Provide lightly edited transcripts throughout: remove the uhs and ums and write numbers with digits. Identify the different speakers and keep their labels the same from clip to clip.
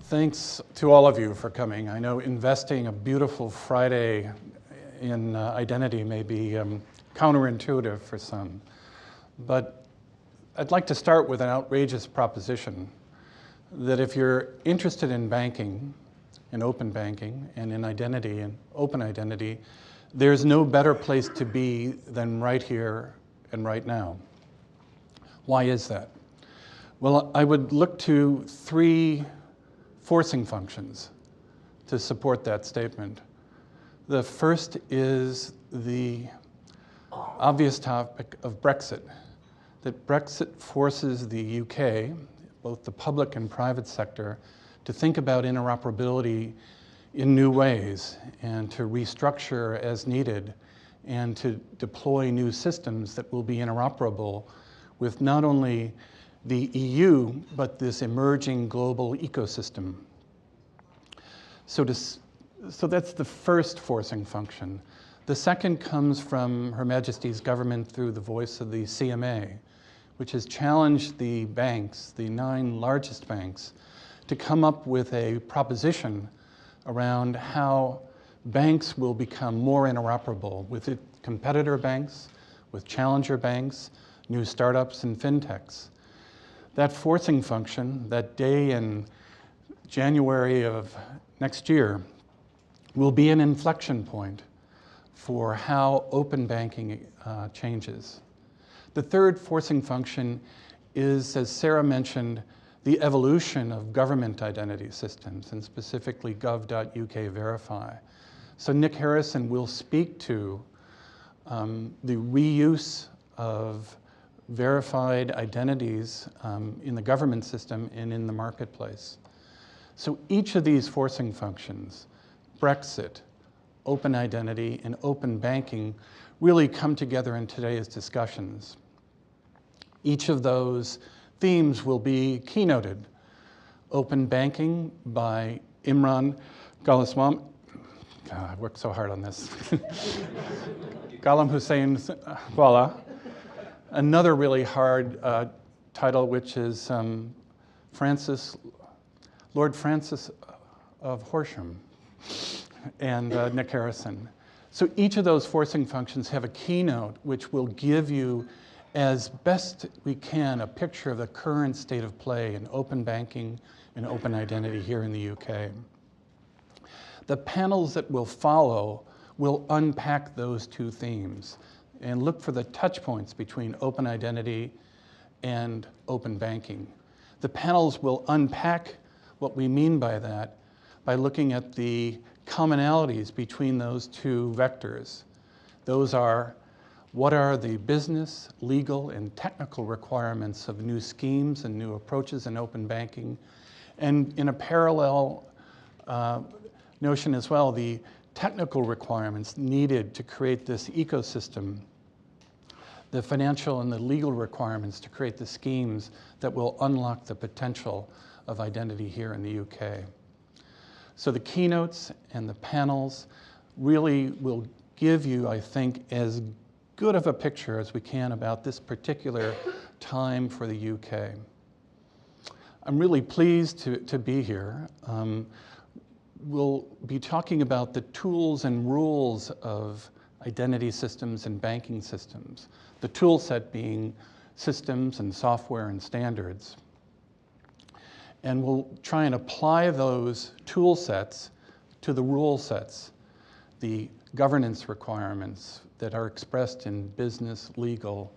Speaker 1: Thanks to all of you for coming. I know investing a beautiful Friday in identity may be counterintuitive for some, but I'd like to start with an outrageous proposition that if you're interested in banking, in open banking, and in identity, and open identity, there's no better place to be than right here and right now. Why is that? Well, I would look to three forcing functions to support that statement. The first is the obvious topic of Brexit, that Brexit forces the UK, both the public and private sector, to think about interoperability in new ways and to restructure as needed and to deploy new systems that will be interoperable with not only the EU, but this emerging global ecosystem. So that's the first forcing function. The second comes from Her Majesty's government through the voice of the CMA, which has challenged the banks, the 9 largest banks, to come up with a proposition around how banks will become more interoperable with competitor banks, with challenger banks, new startups and fintechs. That forcing function, that day in January of next year, will be an inflection point for how open banking changes. The third forcing function is, as Sarah mentioned, the evolution of government identity systems, and specifically gov.uk Verify. So Nick Harrison will speak to the reuse of verified identities in the government system and in the marketplace. So each of these forcing functions, Brexit, open identity, and open banking, really come together in today's discussions. Each of those themes will be keynoted. Open banking by Imran Ghaleswami. God, I worked so hard on this. Ghulam Hussain Wala. Another really hard title, which is Lord Francis of Horsham, and Nick Harrison. So each of those forcing functions have a keynote which will give you, as best we can, a picture of the current state of play in open banking and open identity here in the UK. The panels that will follow will unpack those two themes and look for the touch points between open identity and open banking. The panels will unpack what we mean by that by looking at the commonalities between those two vectors. Those are, what are the business, legal, and technical requirements of new schemes and new approaches in open banking? And in a parallel notion as well, the technical requirements needed to create this ecosystem, the financial and the legal requirements to create the schemes that will unlock the potential of identity here in the UK. So the keynotes and the panels really will give you, I think, as good of a picture as we can about this particular time for the UK. I'm really pleased to be here. We'll be talking about the tools and rules of identity systems and banking systems, the tool set being systems and software and standards. And we'll try and apply those tool sets to the rule sets, the governance requirements that are expressed in business, legal,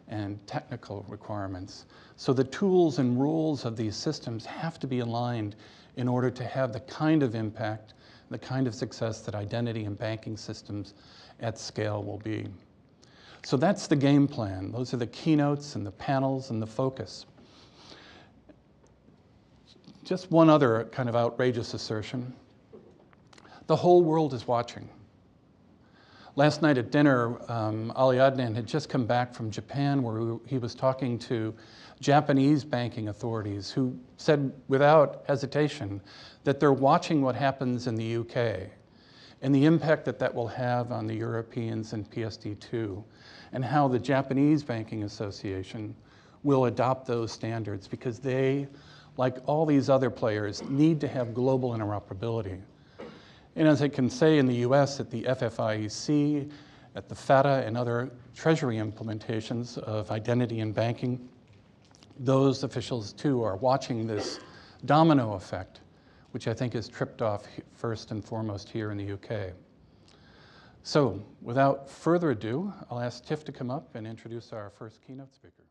Speaker 1: and technical requirements. So the tools and rules of these systems have to be aligned in order to have the kind of impact, the kind of success that identity and banking systems at scale will be. So that's the game plan. Those are the keynotes and the panels and the focus. Just one other kind of outrageous assertion. The whole world is watching. Last night at dinner, Ali Adnan had just come back from Japan, where he was talking to Japanese banking authorities who said without hesitation that they're watching what happens in the UK and the impact that that will have on the Europeans and PSD2, and how the Japanese Banking Association will adopt those standards, because they, like all these other players, need to have global interoperability. And as I can say in the US at the FFIEC, at the FATA and other treasury implementations of identity and banking, those officials too are watching this domino effect, which I think is tripped off first and foremost here in the UK. So without further ado, I'll ask Tiff to come up and introduce our first keynote speaker.